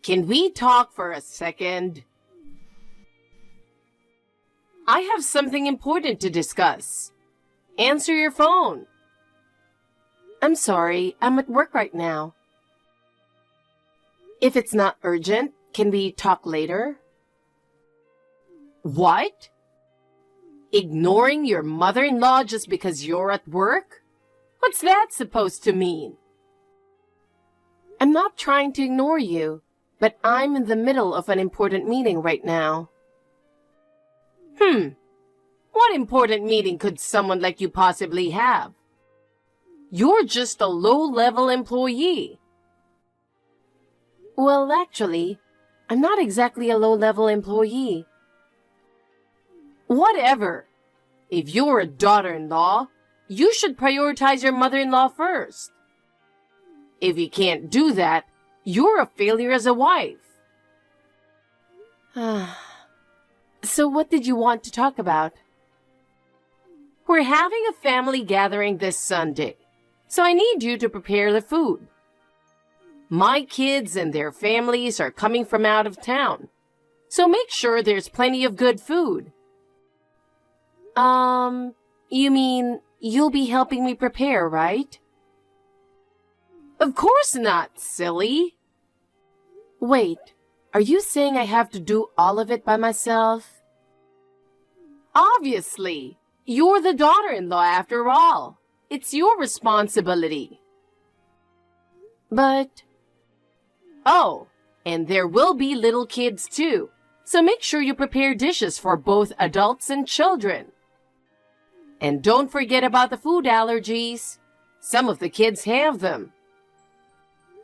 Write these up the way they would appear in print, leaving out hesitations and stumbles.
Can we talk for a second? I have something important to discuss. Answer your phone. I'm sorry, I'm at work right now. If it's not urgent, can we talk later? What? Ignoring your mother-in-law just because you're at work? What's that supposed to mean? I'm not trying to ignore you, but I'm in the middle of an important meeting right now. What important meeting could someone like you possibly have? You're just a low-level employee. Well, actually, I'm not exactly a low-level employee. Whatever. If you're a daughter-in-law, you should prioritize your mother-in-law first. If you can't do that, you're a failure as a wife. So what did you want to talk about? We're having a family gathering this Sunday, so I need you to prepare the food. My kids and their families are coming from out of town, so make sure there's plenty of good food. You mean you'll be helping me prepare, right? Of course not, silly. Wait, are you saying I have to do all of it by myself? Obviously. You're the daughter-in-law after all. It's your responsibility. But... Oh, and there will be little kids too, so make sure you prepare dishes for both adults and children. And don't forget about the food allergies. Some of the kids have them.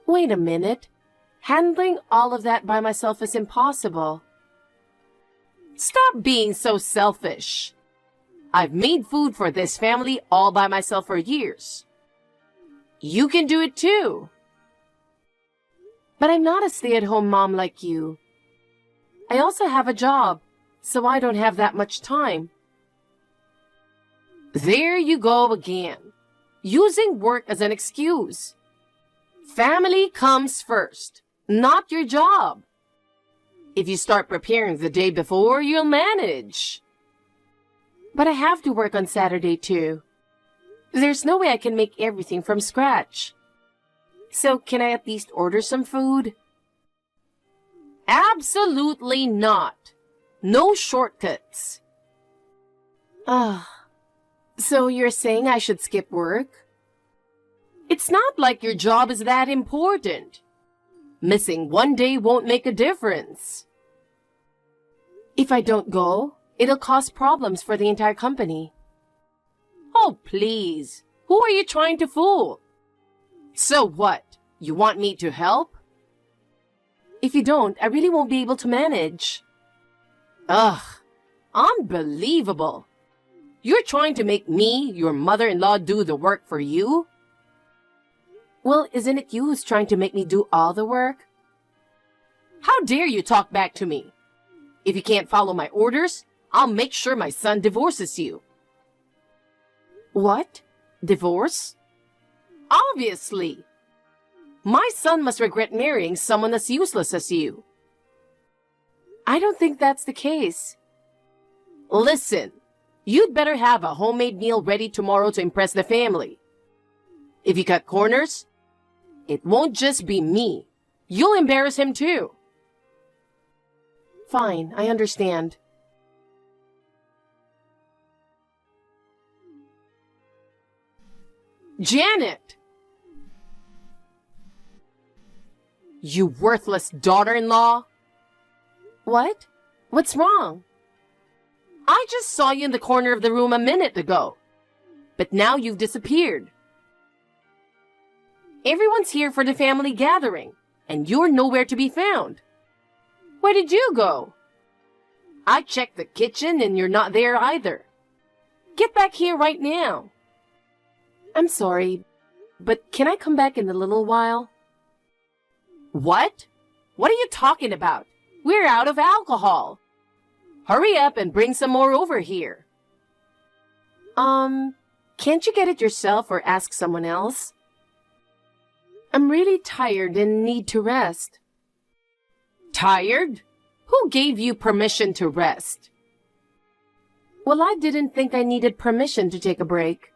Wait a minute. Handling all of that by myself is impossible. Stop being so selfish. I've made food for this family all by myself for years. You can do it too. But I'm not a stay-at-home mom like you. I also have a job, so I don't have that much time. There you go again, using work as an excuse. Family comes first, not your job. If you start preparing the day before, you'll manage. But I have to work on Saturday too. There's no way I can make everything from scratch. So can I at least order some food? Absolutely not. No shortcuts. So you're saying I should skip work? It's not like your job is that important. Missing one day won't make a difference. If I don't go, it'll cause problems for the entire company. Oh, please. Who are you trying to fool? So what? You want me to help? If you don't, I really won't be able to manage. Ugh, unbelievable. You're trying to make me, your mother-in-law, do the work for you? Well, isn't it you who's trying to make me do all the work? How dare you talk back to me? If you can't follow my orders, I'll make sure my son divorces you. What? Divorce? Obviously. My son must regret marrying someone as useless as you. I don't think that's the case. Listen, you'd better have a homemade meal ready tomorrow to impress the family. If you cut corners, it won't just be me. You'll embarrass him too. Fine, I understand. Janet! You worthless daughter-in-law! What? What's wrong? I just saw you in the corner of the room a minute ago. But now you've disappeared. Everyone's here for the family gathering, and you're nowhere to be found. Where did you go? I checked the kitchen and you're not there either. Get back here right now. I'm sorry, but can I come back in a little while? What? What are you talking about? We're out of alcohol. Hurry up and bring some more over here. Can't you get it yourself or ask someone else? I'm really tired and need to rest. Tired? Who gave you permission to rest? Well, I didn't think I needed permission to take a break.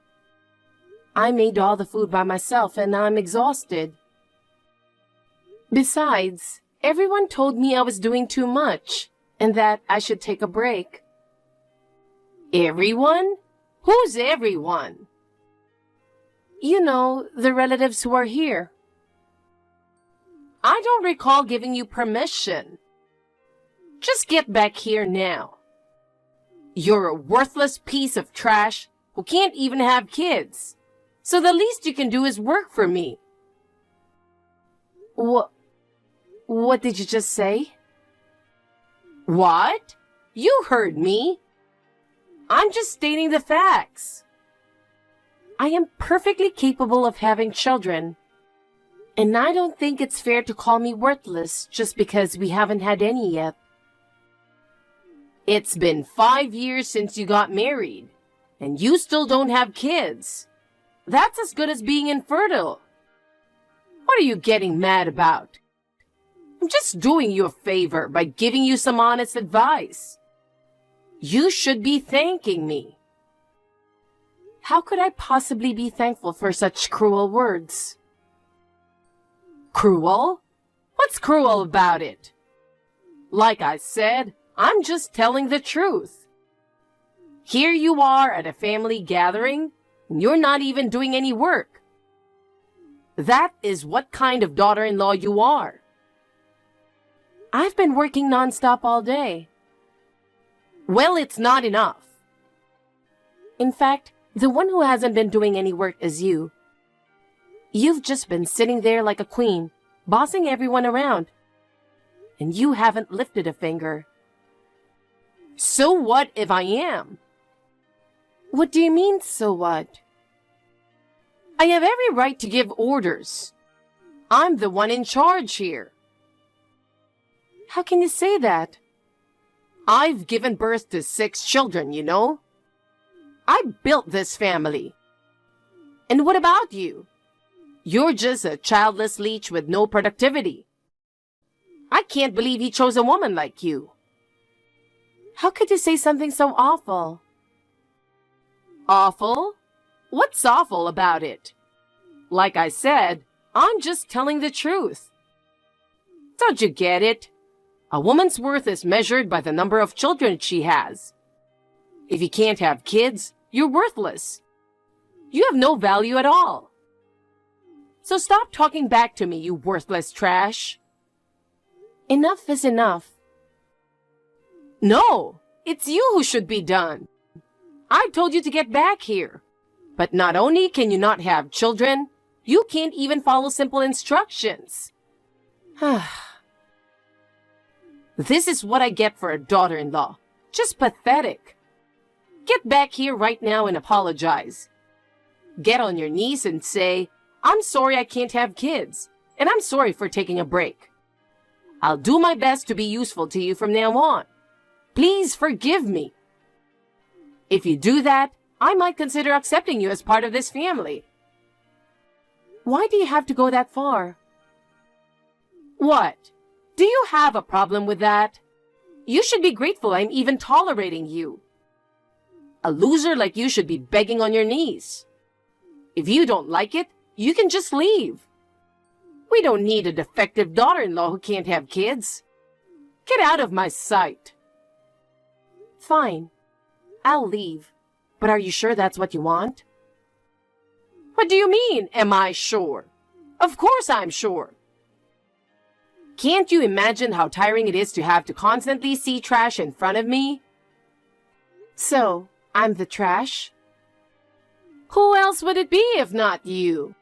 I made all the food by myself and I'm exhausted. Besides, everyone told me I was doing too much and that I should take a break. Everyone? Who's everyone? You know, the relatives who are here. I don't recall giving you permission. Just get back here now. You're a worthless piece of trash who can't even have kids. So the least you can do is work for me. What did you just say? What? You heard me. I'm just stating the facts. I am perfectly capable of having children. And I don't think it's fair to call me worthless just because we haven't had any yet. It's been 5 years since you got married, and you still don't have kids. That's as good as being infertile. What are you getting mad about? I'm just doing you a favor by giving you some honest advice. You should be thanking me. How could I possibly be thankful for such cruel words? Cruel? What's cruel about it? Like I said, I'm just telling the truth. Here you are at a family gathering, and you're not even doing any work. That is what kind of daughter-in-law you are. I've been working nonstop all day. Well, it's not enough. In fact, the one who hasn't been doing any work is you. You've just been sitting there like a queen, bossing everyone around. And you haven't lifted a finger. So what if I am? What do you mean, so what? I have every right to give orders. I'm the one in charge here. How can you say that? I've given birth to 6 children, you know. I built this family. And what about you? You're just a childless leech with no productivity. I can't believe he chose a woman like you. How could you say something so awful? Awful? What's awful about it? Like I said, I'm just telling the truth. Don't you get it? A woman's worth is measured by the number of children she has. If you can't have kids, you're worthless. You have no value at all. So stop talking back to me, you worthless trash. Enough is enough. No, it's you who should be done. I told you to get back here. But not only can you not have children, you can't even follow simple instructions. This is what I get for a daughter-in-law. Just pathetic. Get back here right now and apologize. Get on your knees and say, I'm sorry I can't have kids, and I'm sorry for taking a break. I'll do my best to be useful to you from now on. Please forgive me. If you do that, I might consider accepting you as part of this family. Why do you have to go that far? What? Do you have a problem with that? You should be grateful I'm even tolerating you. A loser like you should be begging on your knees. If you don't like it, you can just leave. We don't need a defective daughter-in-law who can't have kids. Get out of my sight. Fine. I'll leave. But are you sure that's what you want? What do you mean, am I sure? Of course I'm sure. Can't you imagine how tiring it is to have to constantly see trash in front of me? So, I'm the trash? Who else would it be if not you?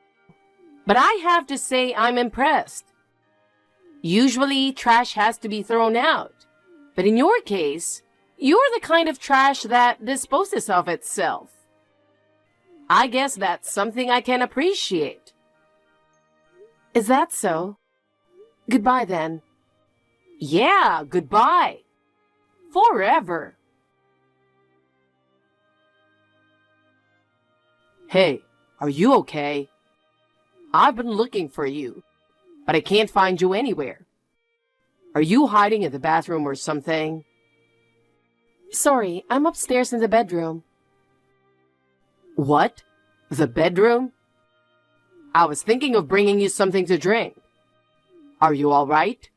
But I have to say I'm impressed. Usually, trash has to be thrown out. But in your case, you're the kind of trash that disposes of itself. I guess that's something I can appreciate. Is that so? Goodbye then. Yeah, goodbye. Forever. Hey, are you okay? I've been looking for you, but I can't find you anywhere. Are you hiding in the bathroom or something? Sorry, I'm upstairs in the bedroom. What? The bedroom? I was thinking of bringing you something to drink. Are you all right?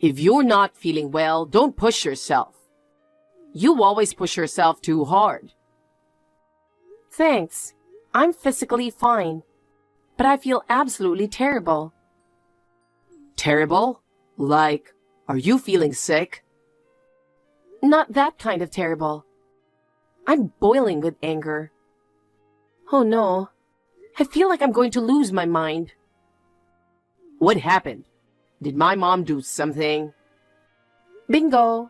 If you're not feeling well, don't push yourself. You always push yourself too hard. Thanks. I'm physically fine, but I feel absolutely terrible. Terrible? Like, are you feeling sick? Not that kind of terrible. I'm boiling with anger. Oh no, I feel like I'm going to lose my mind. What happened? Did my mom do something? Bingo.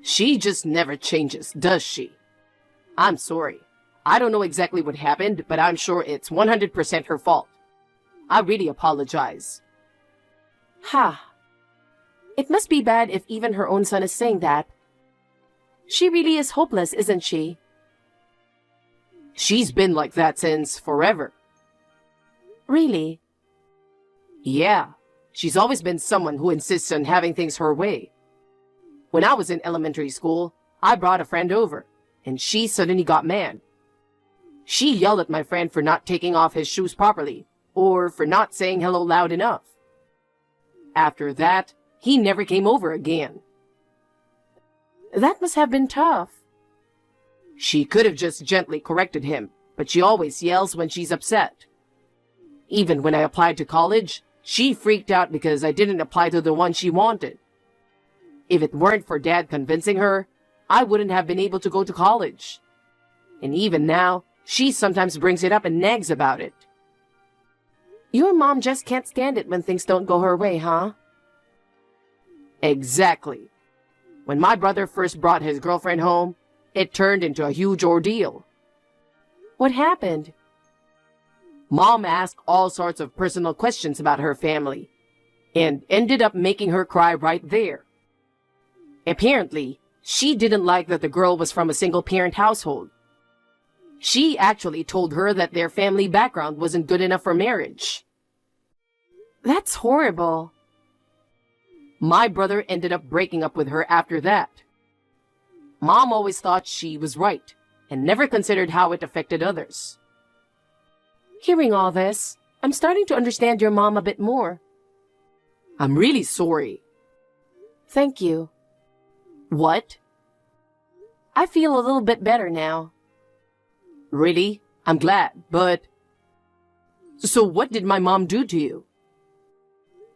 She just never changes, does she? I'm sorry. I don't know exactly what happened, but I'm sure it's 100% her fault. I really apologize. Ha. It must be bad if even her own son is saying that. She really is hopeless, isn't she? She's been like that since forever. Really? Yeah. She's always been someone who insists on having things her way. When I was in elementary school, I brought a friend over, and she suddenly got mad. She yelled at my friend for not taking off his shoes properly, or for not saying hello loud enough. After that, he never came over again. That must have been tough. She could have just gently corrected him, but she always yells when she's upset. Even when I applied to college, she freaked out because I didn't apply to the one she wanted. If it weren't for Dad convincing her, I wouldn't have been able to go to college. And even now, she sometimes brings it up and nags about it. Your mom just can't stand it when things don't go her way, huh? Exactly. When my brother first brought his girlfriend home, it turned into a huge ordeal. What happened? Mom asked all sorts of personal questions about her family, and ended up making her cry right there. Apparently, she didn't like that the girl was from a single-parent household. She actually told her that their family background wasn't good enough for marriage. That's horrible. My brother ended up breaking up with her after that. Mom always thought she was right, and never considered how it affected others. Hearing all this, I'm starting to understand your mom a bit more. I'm really sorry. Thank you. What? I feel a little bit better now. Really? I'm glad, but... So what did my mom do to you?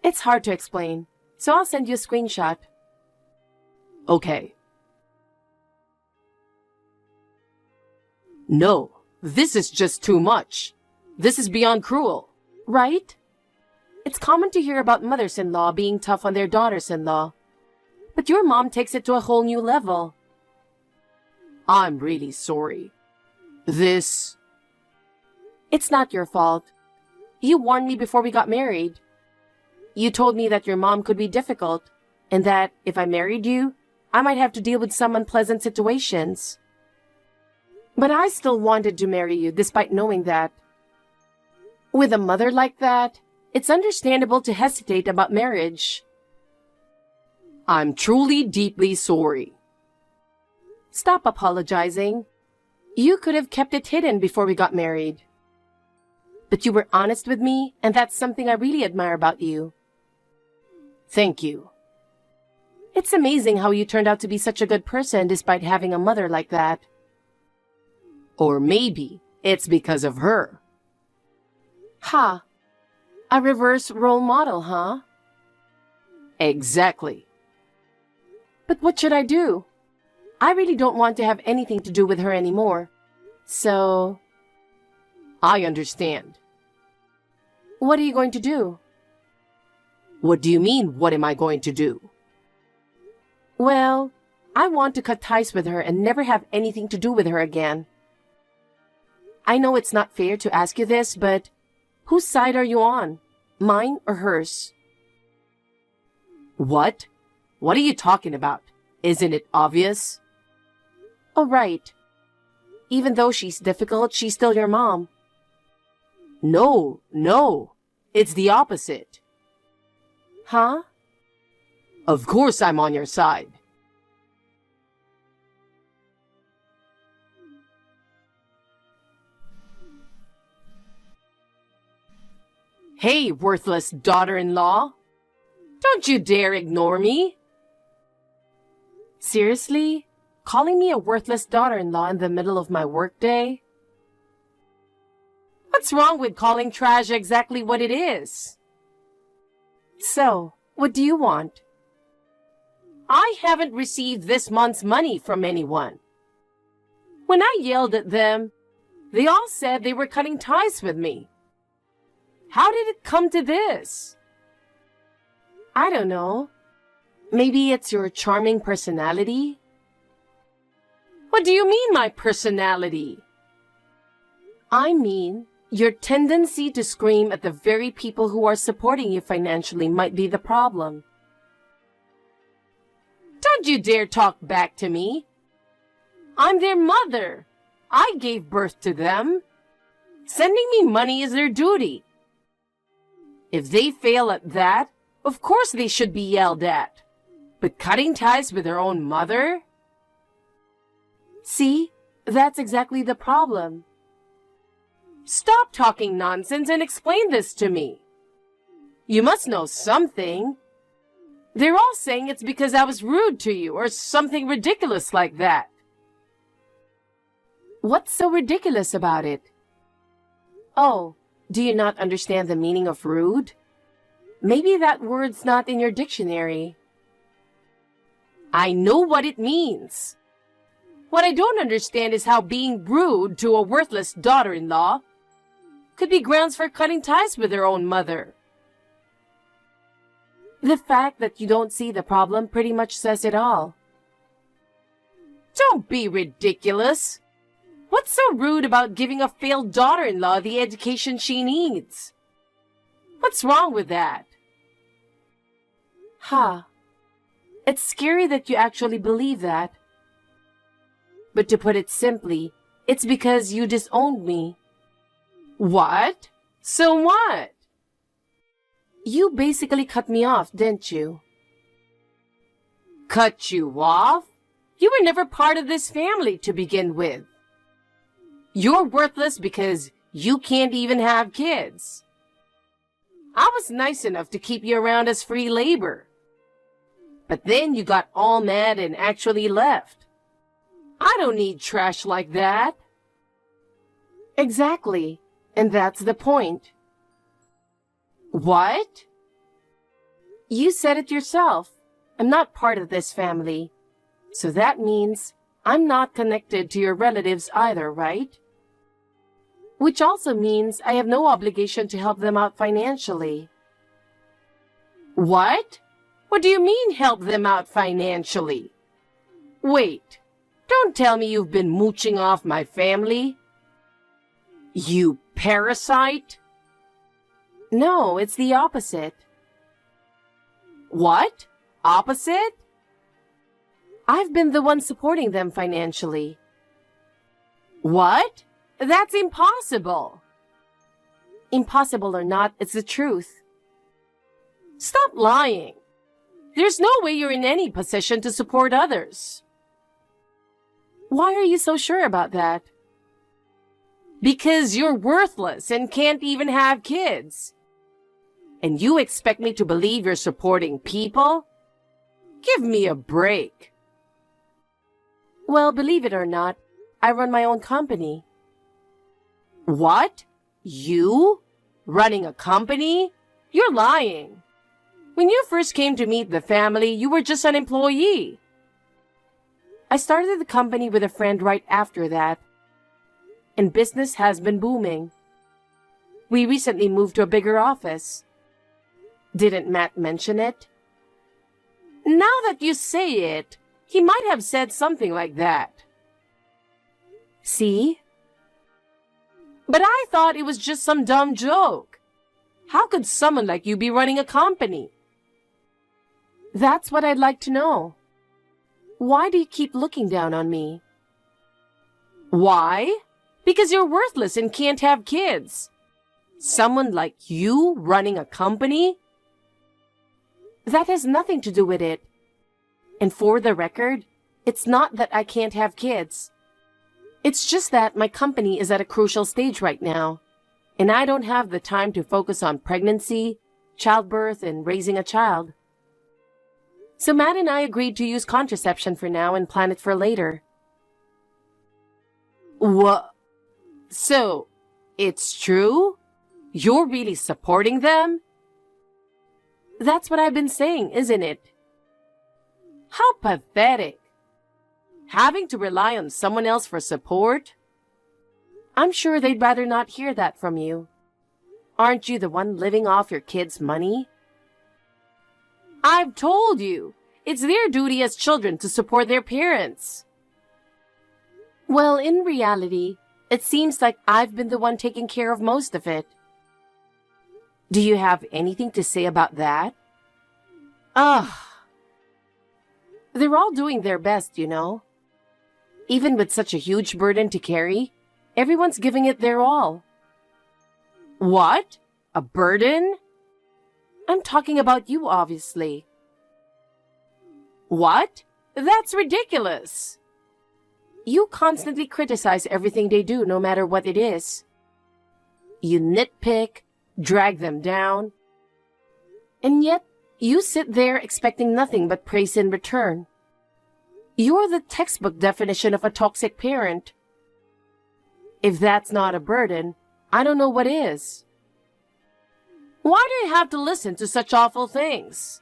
It's hard to explain, so I'll send you a screenshot. Okay. No, this is just too much. This is beyond cruel. Right? It's common to hear about mothers-in-law being tough on their daughters-in-law. But your mom takes it to a whole new level. I'm really sorry. It's not your fault. You warned me before we got married. You told me that your mom could be difficult, and that if I married you, I might have to deal with some unpleasant situations. But I still wanted to marry you despite knowing that. With a mother like that, it's understandable to hesitate about marriage. I'm truly deeply sorry. Stop apologizing. You could have kept it hidden before we got married. But you were honest with me, and that's something I really admire about you. Thank you. It's amazing how you turned out to be such a good person despite having a mother like that. Or maybe it's because of her. Ha! A reverse role model, huh? Exactly. But what should I do? I really don't want to have anything to do with her anymore. So... I understand. What are you going to do? What do you mean, what am I going to do? Well, I want to cut ties with her and never have anything to do with her again. I know it's not fair to ask you this, but whose side are you on? Mine or hers? What? What are you talking about? Isn't it obvious? Oh, right. Even though she's difficult, she's still your mom. No. It's the opposite. Huh? Of course I'm on your side. Hey, worthless daughter-in-law. Don't you dare ignore me. Seriously? Calling me a worthless daughter-in-law in the middle of my workday? What's wrong with calling trash exactly what it is? So, what do you want? I haven't received this month's money from anyone. When I yelled at them, they all said they were cutting ties with me. How did it come to this? I don't know. Maybe it's your charming personality? What do you mean, my personality? I mean, your tendency to scream at the very people who are supporting you financially might be the problem. Don't you dare talk back to me. I'm their mother. I gave birth to them. Sending me money is their duty. If they fail at that, of course they should be yelled at. But cutting ties with their own mother? See, that's exactly the problem. Stop talking nonsense and explain this to me. You must know something. They're all saying it's because I was rude to you or something ridiculous like that. What's so ridiculous about it? Oh, do you not understand the meaning of rude? Maybe that word's not in your dictionary. I know what it means. What I don't understand is how being rude to a worthless daughter-in-law could be grounds for cutting ties with their own mother. The fact that you don't see the problem pretty much says it all. Don't be ridiculous. What's so rude about giving a failed daughter-in-law the education she needs? What's wrong with that? It's scary that you actually believe that. But to put it simply, it's because you disowned me. What? So what? You basically cut me off, didn't you? Cut you off? You were never part of this family to begin with. You're worthless because you can't even have kids. I was nice enough to keep you around as free labor. But then you got all mad and actually left. I don't need trash like that. Exactly. And that's the point. What? You said it yourself. I'm not part of this family. So that means I'm not connected to your relatives either, right? Which also means I have no obligation to help them out financially. What? What do you mean help them out financially? Wait, don't tell me you've been mooching off my family. You parasite? No, it's the opposite. What? Opposite? I've been the one supporting them financially. What? That's impossible. Impossible or not, it's the truth. Stop lying. There's no way you're in any position to support others. Why are you so sure about that? Because you're worthless and can't even have kids. And you expect me to believe you're supporting people? Give me a break. Well, believe it or not, I run my own company. What? You? Running a company? You're lying. When you first came to meet the family, you were just an employee. I started the company with a friend right after that, and business has been booming. We recently moved to a bigger office. Didn't Matt mention it? Now that you say it, he might have said something like that. See? But I thought it was just some dumb joke. How could someone like you be running a company? That's what I'd like to know. Why do you keep looking down on me? Why? Because you're worthless and can't have kids. Someone like you running a company? That has nothing to do with it. And for the record, it's not that I can't have kids. It's just that my company is at a crucial stage right now, and I don't have the time to focus on pregnancy, childbirth, and raising a child. So Matt and I agreed to use contraception for now and plan it for later. What? So, it's true? You're really supporting them? That's what I've been saying, isn't it? How pathetic. Having to rely on someone else for support? I'm sure they'd rather not hear that from you. Aren't you the one living off your kids' money? I've told you, it's their duty as children to support their parents. Well, in reality, it seems like I've been the one taking care of most of it. Do you have anything to say about that? Ugh. They're all doing their best, you know. Even with such a huge burden to carry, everyone's giving it their all. What? A burden? I'm talking about you, obviously. What? That's ridiculous. You constantly criticize everything they do, no matter what it is. You nitpick, drag them down, and yet you sit there expecting nothing but praise in return. You're the textbook definition of a toxic parent. If that's not a burden, I don't know what is. Why do you have to listen to such awful things?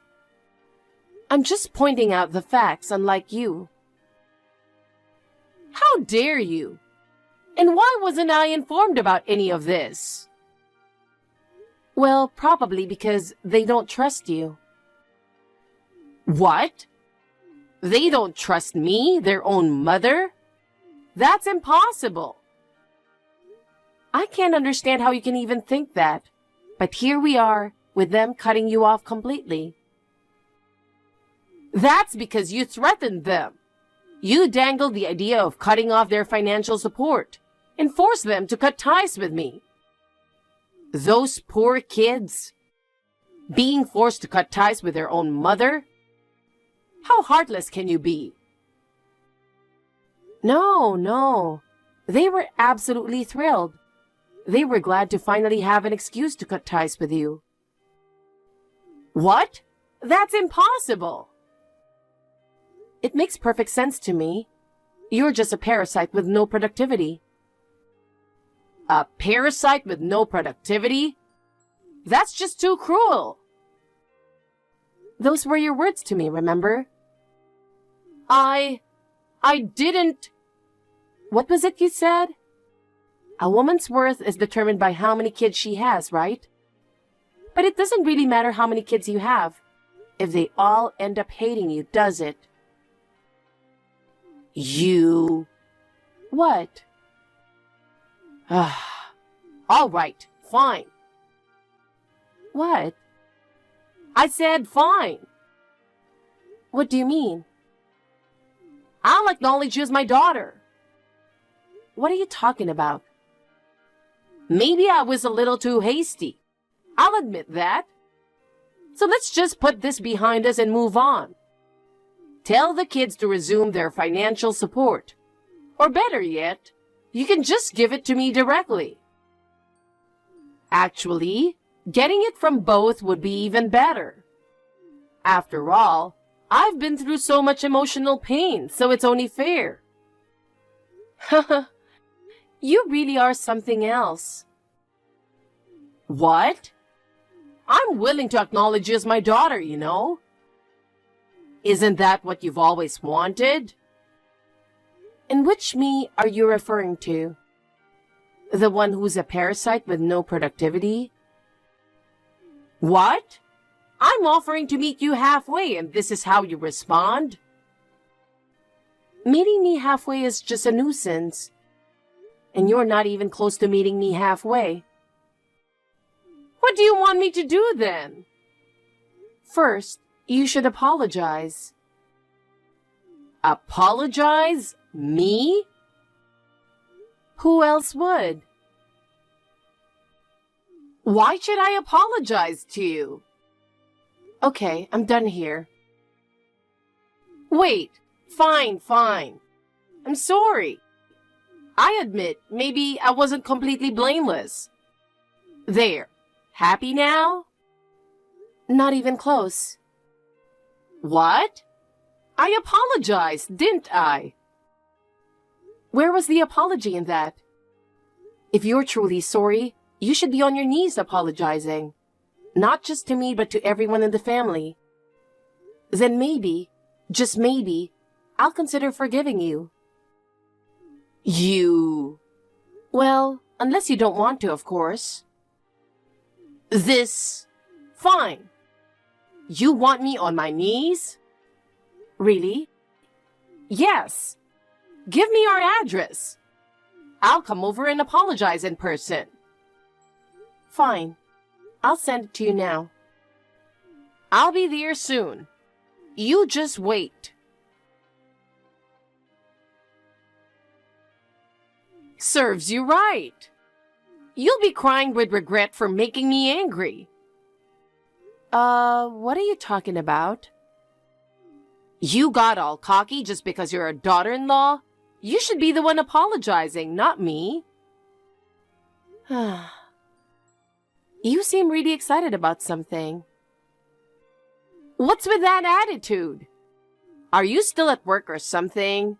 I'm just pointing out the facts, unlike you. How dare you? And why wasn't I informed about any of this? Well, probably because they don't trust you. What? They don't trust me, their own mother? That's impossible. I can't understand how you can even think that. But here we are, with them cutting you off completely. That's because you threatened them. You dangled the idea of cutting off their financial support and forced them to cut ties with me. Those poor kids, being forced to cut ties with their own mother? How heartless can you be? No. They were absolutely thrilled. They were glad to finally have an excuse to cut ties with you. What? That's impossible. It makes perfect sense to me. You're just a parasite with no productivity. A parasite with no productivity? That's just too cruel. Those were your words to me, remember? I didn't... What was it you said? A woman's worth is determined by how many kids she has, right? But it doesn't really matter how many kids you have, if they all end up hating you, does it? You... What? All right, fine. What? I said fine. What do you mean? I'll acknowledge you as my daughter. What are you talking about? Maybe I was a little too hasty. I'll admit that. So let's just put this behind us and move on. Tell the kids to resume their financial support. Or better yet, you can just give it to me directly. Actually, getting it from both would be even better. After all, I've been through so much emotional pain, so it's only fair. Haha, you really are something else. What? I'm willing to acknowledge you as my daughter, you know. Isn't that what you've always wanted? And which me are you referring to? The one who's a parasite with no productivity? What? I'm offering to meet you halfway, and this is how you respond? Meeting me halfway is just a nuisance. And you're not even close to meeting me halfway. What do you want me to do then? First, you should apologize. Apologize? Me? Who else would? Why should I apologize to you? Okay, I'm done here. Wait, fine. I'm sorry. I admit, maybe I wasn't completely blameless. There. Happy now? Not even close. What? I apologized, didn't I? Where was the apology in that? If you're truly sorry, you should be on your knees apologizing. Not just to me, but to everyone in the family. Then maybe, just maybe, I'll consider forgiving you. You... Well, unless you don't want to, of course. Fine. You want me on my knees? Really? Yes. Give me your address. I'll come over and apologize in person. Fine. I'll send it to you now. I'll be there soon. You just wait. Serves you right. You'll be crying with regret for making me angry. What are you talking about? You got all cocky just because you're a daughter-in-law? You should be the one apologizing, not me. You seem really excited about something. What's with that attitude? Are you still at work or something?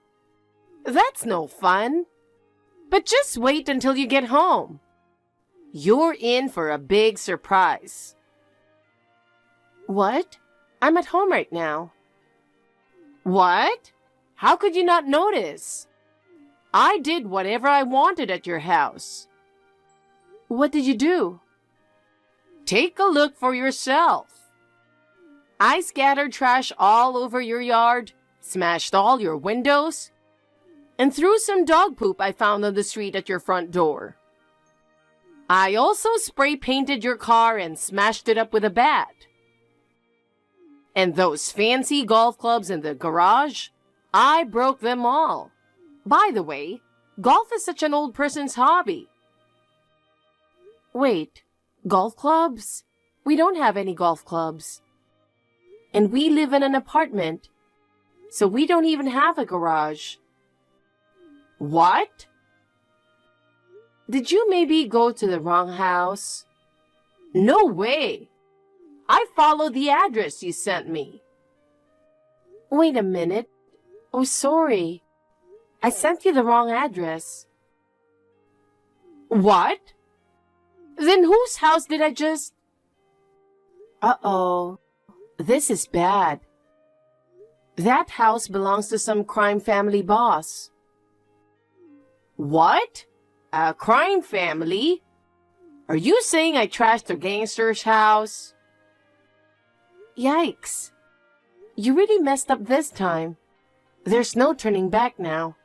That's no fun. But just wait until you get home. You're in for a big surprise. What? I'm at home right now. What? How could you not notice? I did whatever I wanted at your house. What did you do? Take a look for yourself. I scattered trash all over your yard, smashed all your windows, and threw some dog poop I found on the street at your front door. I also spray painted your car and smashed it up with a bat. And those fancy golf clubs in the garage, I broke them all. By the way, golf is such an old person's hobby. Wait, golf clubs? We don't have any golf clubs. And we live in an apartment, so we don't even have a garage. What? Did you maybe go to the wrong house? No way! I followed the address you sent me. Wait a minute. Oh, sorry. I sent you the wrong address. What? Then whose house did I just... Uh-oh. This is bad. That house belongs to some crime family boss. What? A crime family? Are you saying I trashed a gangster's house? Yikes. You really messed up this time. There's no turning back now.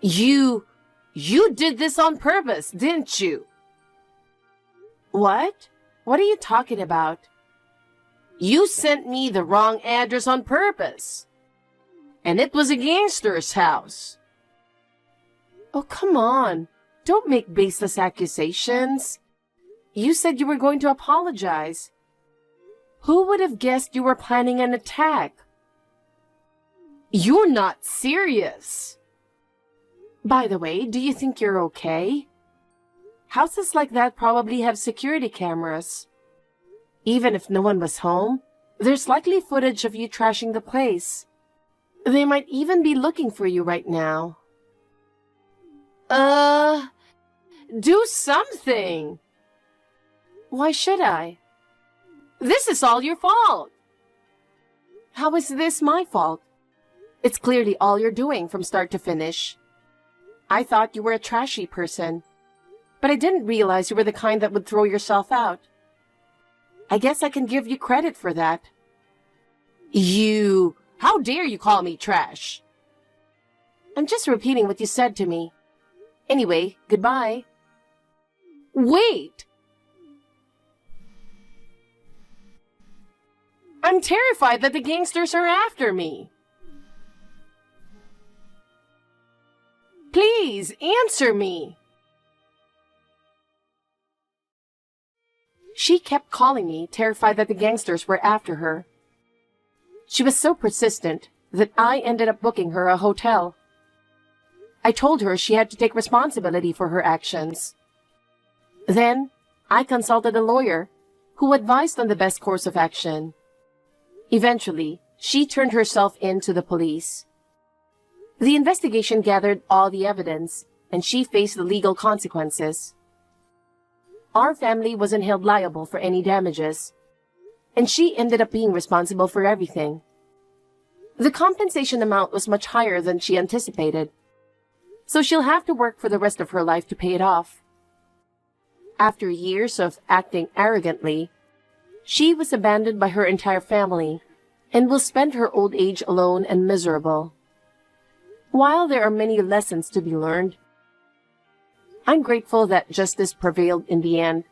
You did this on purpose, didn't you? What? What are you talking about? You sent me the wrong address on purpose. And it was a gangster's house. Oh, come on. Don't make baseless accusations. You said you were going to apologize. Who would have guessed you were planning an attack? You're not serious. By the way, do you think you're okay? Houses like that probably have security cameras. Even if no one was home, there's likely footage of you trashing the place. They might even be looking for you right now. Do something. Why should I? This is all your fault. How is this my fault? It's clearly all you're doing from start to finish. I thought you were a trashy person, but I didn't realize you were the kind that would throw yourself out. I guess I can give you credit for that. How dare you call me trash? I'm just repeating what you said to me. Anyway, goodbye. Wait! I'm terrified that the gangsters are after me. Please, answer me. She kept calling me, terrified that the gangsters were after her. She was so persistent that I ended up booking her a hotel. I told her she had to take responsibility for her actions. Then, I consulted a lawyer who advised on the best course of action. Eventually, she turned herself in to the police. The investigation gathered all the evidence, and she faced the legal consequences. Our family wasn't held liable for any damages, and she ended up being responsible for everything. The compensation amount was much higher than she anticipated, so she'll have to work for the rest of her life to pay it off. After years of acting arrogantly, she was abandoned by her entire family and will spend her old age alone and miserable. While there are many lessons to be learned, I'm grateful that justice prevailed in the end.